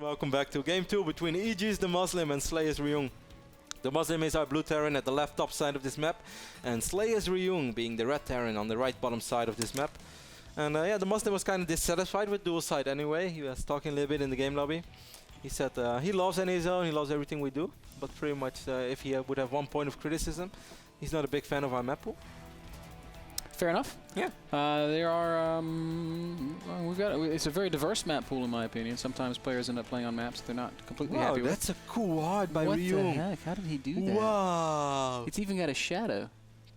Welcome back to game 2 between EG's DeMuslim and Slayer's Ryung. DeMuslim is our blue Terran at the left top side of this map, and Slayer's Ryung being the red Terran on the right bottom side of this map. And yeah, DeMuslim was kind of dissatisfied with dual side anyway. He was talking a little bit in the game lobby. He said he loves NASL, he loves everything we do, but pretty much if he would have one point of criticism, he's not a big fan of our map pool. Fair enough. Yeah. There are it's a very diverse map pool in my opinion. Sometimes players end up playing on maps they're not completely happy with. That's a cool art by Ryung. What the heck? How did he do that? Wow. It's even got a shadow.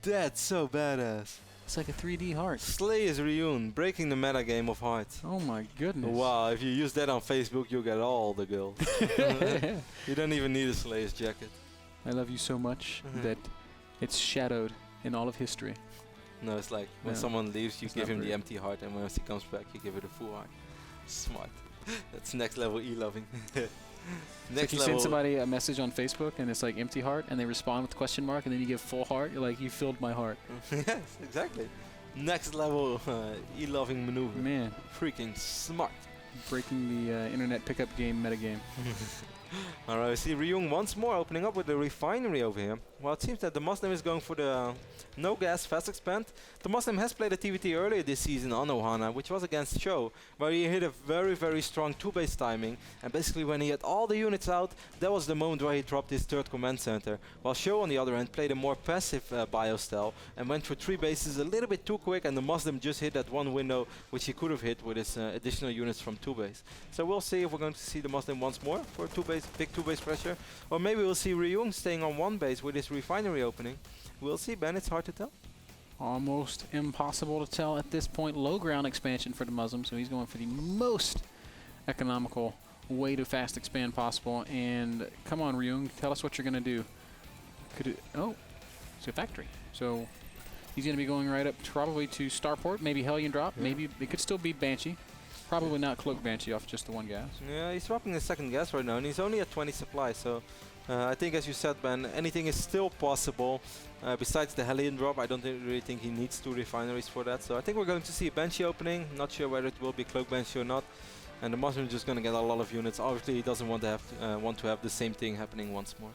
That's so badass. It's like a 3D heart. Slayer's Ryung, breaking the meta game of hearts. Oh my goodness. Wow, if you use that on Facebook, you get all the girls. You don't even need a Slayer's jacket. I love you so much that it's shadowed in all of history. No, it's like when someone leaves, you give him the empty heart, and when he comes back, you give it a full heart. Smart. That's next level E-loving. Next you send somebody a message on Facebook, and it's like empty heart, and they respond with a question mark, and then you give full heart. You're like, you filled my heart. Yes, exactly. Next level E-loving maneuver. Man. Freaking smart. Breaking the internet pickup game metagame. Alright, we see Ryung once more opening up with the refinery over here. Well, it seems that DeMuslim is going for the no gas fast expand. DeMuslim has played a TVT earlier this season on Ohana, which was against Show, where he hit a very, very strong 2-base timing. And basically when he had all the units out, that was the moment where he dropped his third command center. While Show on the other end played a more passive bio style and went for 3 bases a little bit too quick, and DeMuslim just hit that one window which he could have hit with his additional units from 2-base. So we'll see if we're going to see DeMuslim once more for big 2-base pressure, or maybe we'll see Ryung staying on 1 base with his refinery opening. We'll see, Ben. It's hard to tell. Almost impossible to tell at this point. Low ground expansion for DeMuslim, so he's going for the most economical way to fast expand possible. And come on, Ryung, tell us what you're going to do. It's a factory. So he's going to be going right up probably to Starport, maybe Hellion drop, maybe it could still be Banshee. Probably not Cloak Banshee off just the 1 gas. Yeah, he's dropping the 2nd gas right now, and he's only at 20 supply, so I think, as you said, Ben, anything is still possible. Besides the Hellion drop, I don't really think he needs 2 refineries for that, so I think we're going to see a Banshee opening. Not sure whether it will be Cloak Banshee or not. And the Muslim is just going to get a lot of units. Obviously, he doesn't want to have the same thing happening once more.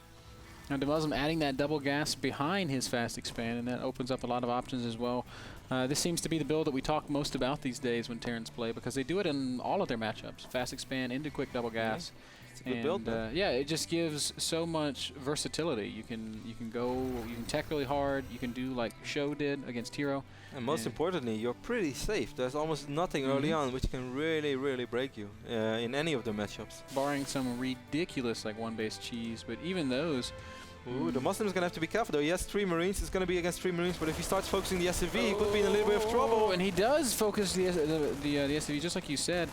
Now, DeMuslim adding that double gas behind his fast expand, and that opens up a lot of options as well. This seems to be the build that we talk most about these days when Terrans play, because they do it in all of their matchups. Fast expand into quick double gas. It's a good build. Yeah, it just gives so much versatility. You can tech really hard. You can do like Show did against Hero. And most importantly, you're pretty safe. There's almost nothing early on which can really, really break you in any of the matchups. Barring some ridiculous like 1-base cheese, but even those. Ooh, DeMuslim is going to have to be careful though. He has 3 Marines. It's going to be against 3 Marines, but if he starts focusing the SCV, he could be in a little bit of trouble. And he does focus the SCV, just like you said.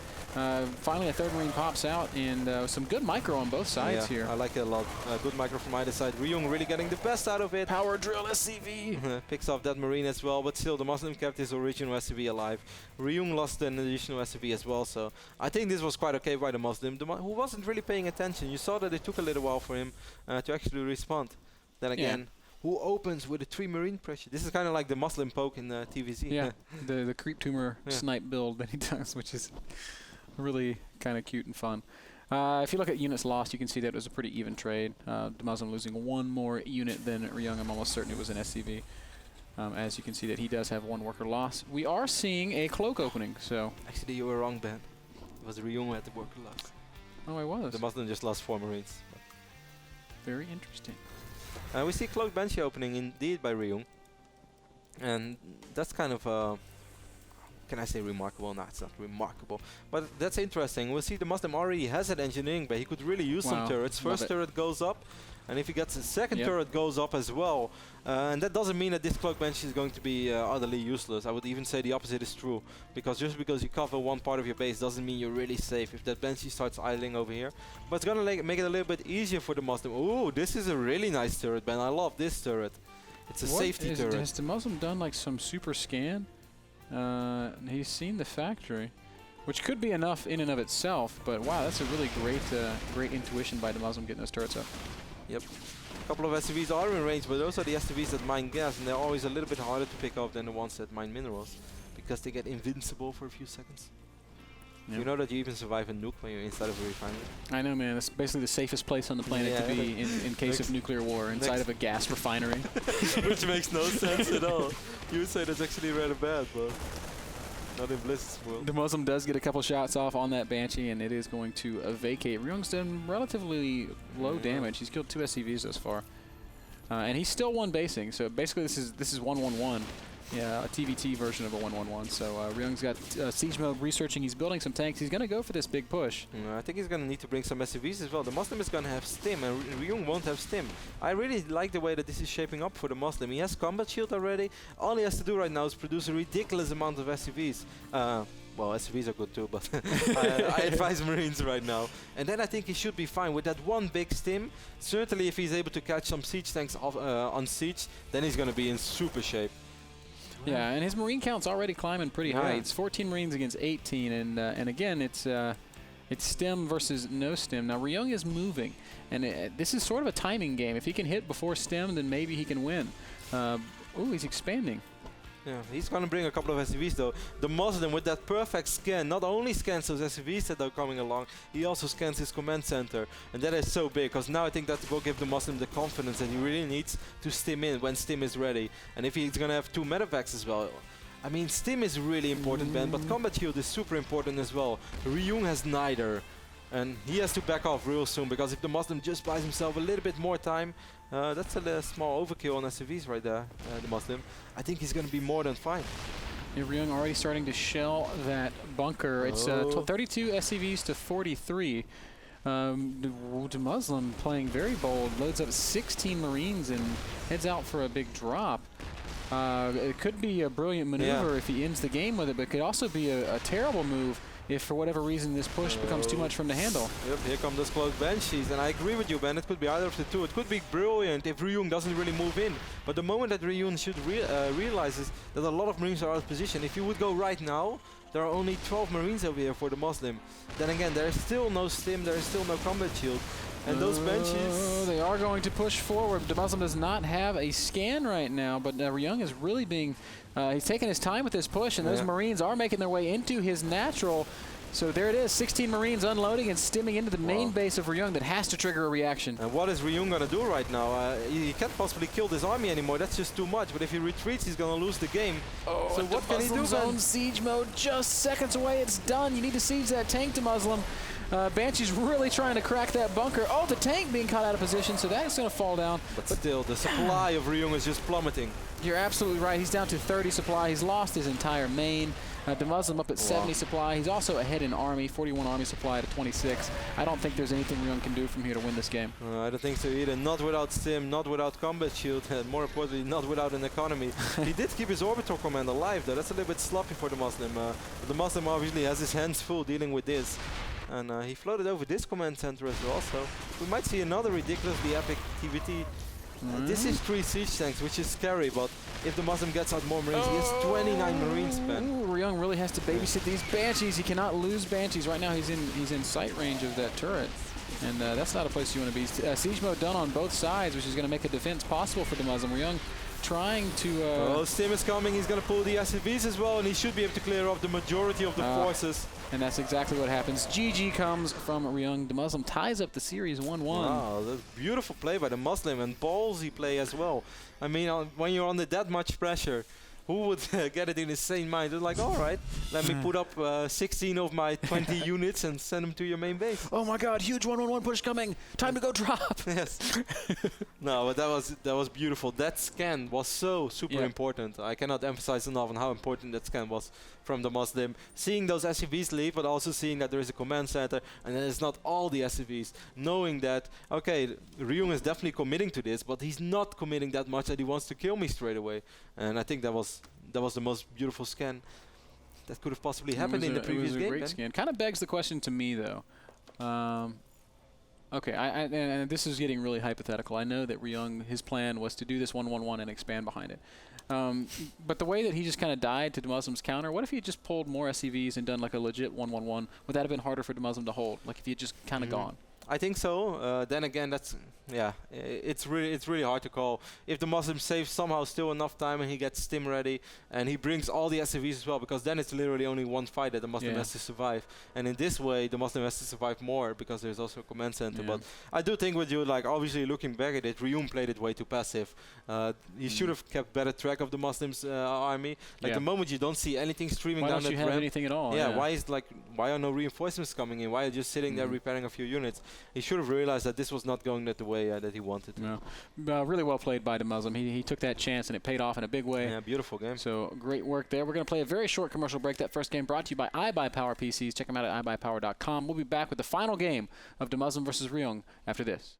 Finally, a 3rd Marine pops out, and some good micro on both sides here. I like it a lot. Good micro from either side. Ryung really getting the best out of it. Power drill SCV. Picks off that Marine as well, but still, DeMuslim kept his original SCV alive. Ryung lost an additional SCV as well, so I think this was quite okay by DeMuslim, who wasn't really paying attention. You saw that it took a little while for him to actually respond. Then again, who opens with a 3 Marine pressure? This is kind of like the Muslim poke in TVZ. Yeah, the creep tumor snipe build that he does, which is really kind of cute and fun. If you look at units lost, you can see that it was a pretty even trade. DeMuslim losing 1 more unit than Ryung. I'm almost certain it was an SCV. As you can see that he does have 1 worker loss. We are seeing a cloak opening, so. Actually, you were wrong, Ben. It was Ryung who had the worker loss. Oh, I was. DeMuslim just lost 4 Marines. Very interesting. We see Cloak Banshee opening indeed by Ryung. And that's kind of, can I say remarkable? No, it's not remarkable. But that's interesting. We'll see DeMuslim already has that engineering bay. He could really use some turrets. First turret goes up. And if he gets a 2nd turret goes up as well. And that doesn't mean that this Cloak Banshee is going to be utterly useless. I would even say the opposite is true. Because just because you cover 1 part of your base doesn't mean you're really safe if that Banshee starts idling over here. But it's going to make it a little bit easier for DeMuslim. Ooh, this is a really nice turret, Ben. I love this turret. It's a safety turret. Has DeMuslim done like some super scan? He's seen the factory, which could be enough in and of itself. But wow, that's a really great intuition by DeMuslim getting those turrets up. Yep. A couple of SCVs are in range, but those are the SCVs that mine gas, and they're always a little bit harder to pick off than the ones that mine minerals, because they get invincible for a few seconds. You know that you even survive a nuke when you're inside of a refinery? I know, man. It's basically the safest place on the planet to be in case of nuclear war, inside of a gas refinery. Which makes no sense at all. You would say that's actually rather bad, but not in Blizzard's world. DeMuslim does get a couple shots off on that Banshee, and it is going to vacate. Ryung's done relatively low damage. He's killed 2 SCVs thus far. And he's still one basing, so basically this is 1-1-1. Yeah, a TVT version of a 1-1-1. So Ryung's got siege mode researching. He's building some tanks. He's going to go for this big push. I think he's going to need to bring some SCVs as well. The Muslim is going to have stim, and Ryung won't have stim. I really like the way that this is shaping up for the Muslim. He has combat shield already. All he has to do right now is produce a ridiculous amount of SCVs. Well, SCVs are good too, but I advise Marines right now. And then I think he should be fine with that one big stim. Certainly if he's able to catch some siege tanks off, on siege, then he's going to be in super shape. Yeah, and his Marine count's already climbing pretty high. It's 14 Marines against 18, and again, it's stim versus no stim. Now, Ryung is moving, and this is sort of a timing game. If he can hit before stim, then maybe he can win. Ooh, he's expanding. Yeah, he's going to bring a couple of SCVs though. The Muslim with that perfect scan not only scans those SCVs that are coming along, he also scans his command center. And that is so big, because now I think that will give the Muslim the confidence that he really needs to stim in when stim is ready. And if he's going to have 2 medevacs as well. I mean, stim is really important, Ben, but combat shield is super important as well. Ryung has neither. And he has to back off real soon, because if the Muslim just buys himself a little bit more time, that's a small overkill on SCVs right there, the Muslim. I think he's going to be more than fine. Yeah, Ryung already starting to shell that bunker. It's 32 SCVs to 43. DeMuslim playing very bold, loads up 16 Marines and heads out for a big drop. It could be a brilliant maneuver if he ends the game with it, but it could also be a terrible move if for whatever reason this push becomes too much for him to handle. Yep, here come those close Banshees, and I agree with you, Ben. It could be either of the two. It could be brilliant if Ryung doesn't really move in, but the moment that Ryung should realizes that a lot of Marines are out of position. If you would go right now, there are only 12 Marines over here for the Muslim. Then again, there is still no stim, there is still no combat shield. And those Banshees... They are going to push forward. DeMuslim does not have a scan right now, but Ryung is really being... he's taking his time with this push, and those Marines are making their way into his natural. So there it is, 16 Marines unloading and stimming into the main base of Ryung that has to trigger a reaction. And what is Ryung going to do right now? He can't possibly kill this army anymore. That's just too much. But if he retreats, he's going to lose the game. Oh, so what can he do? Zone siege mode just seconds away. It's done. You need to siege that tank, DeMuslim. Banshee's really trying to crack that bunker. Oh, the tank being caught out of position, so that's going to fall down. But still, the supply of Ryung is just plummeting. You're absolutely right. He's down to 30 supply. He's lost his entire main. DeMuslim up at 70 supply. He's also ahead in army, 41 army supply to 26. I don't think there's anything Ryung can do from here to win this game. I don't think so either. Not without stim, not without combat shield, and more importantly, not without an economy. He did keep his orbital command alive, though. That's a little bit sloppy for the Muslim. The Muslim obviously has his hands full dealing with this. And he floated over this command center as well, so we might see another ridiculously epic TVT. This is 3 siege tanks, which is scary, but if the Muslim gets out more Marines, he has 29 Marines, Ben. Ryung really has to babysit these Banshees. He cannot lose Banshees. Right now he's in sight range of that turret, and that's not a place you want to be. Siege mode done on both sides, which is going to make a defense possible for the Muslim. Ryung trying to... Stim is coming. He's going to pull the SCVs as well, and he should be able to clear off the majority of the forces. And that's exactly what happens. GG comes from Ryung. DeMuslim ties up the series 1-1. Wow, that's beautiful play by the Muslim, and ballsy play as well. I mean, when you're under that much pressure, who would get it in his sane mind? They're like, all right, let me put up 16 of my 20 units and send them to your main base. Oh my God, huge 1-1-1 push coming. Time to go drop. Yes. No, but that was beautiful. That scan was so super important. I cannot emphasize enough on how important that scan was from the Muslim. Seeing those SCVs leave, but also seeing that there is a command center, and then it's not all the SCVs. Knowing that, okay, Ryung is definitely committing to this, but he's not committing that much that he wants to kill me straight away. And I think that was the most beautiful scan that could have possibly happened in the previous game. It was a great scan. Kind of begs the question to me, though. Okay, and this is getting really hypothetical. I know that Ryung, his plan was to do this 1-1-1 and expand behind it. But the way that he just kind of died to DeMuslim's counter, what if he had just pulled more SCVs and done like a legit 1-1-1? Would that have been harder for DeMuslim to hold? Like if he had just kind of gone? I think so. Then again, yeah, it's really hard to call. If the Muslim saves somehow still enough time and he gets Stim ready and he brings all the SCVs as well, because then it's literally only one fight that the Muslim has to survive. And in this way, the Muslim has to survive more because there's also a command center. But I do think with you, like obviously looking back at it, Ryung played it way too passive. He should have kept better track of the Muslims' army. Like the moment you don't see anything streaming down that ramp. Why don't you have anything at all? Yeah, why are no reinforcements coming in? Why are you just sitting there repairing a few units? He should have realized that this was not going the way that he wanted. No. Really well played by DeMuslim. He took that chance and it paid off in a big way. Yeah, beautiful game. So great work there. We're going to play a very short commercial break. That first game brought to you by iBuyPower PCs. Check them out at iBuyPower.com. We'll be back with the final game of DeMuslim versus Ryung after this.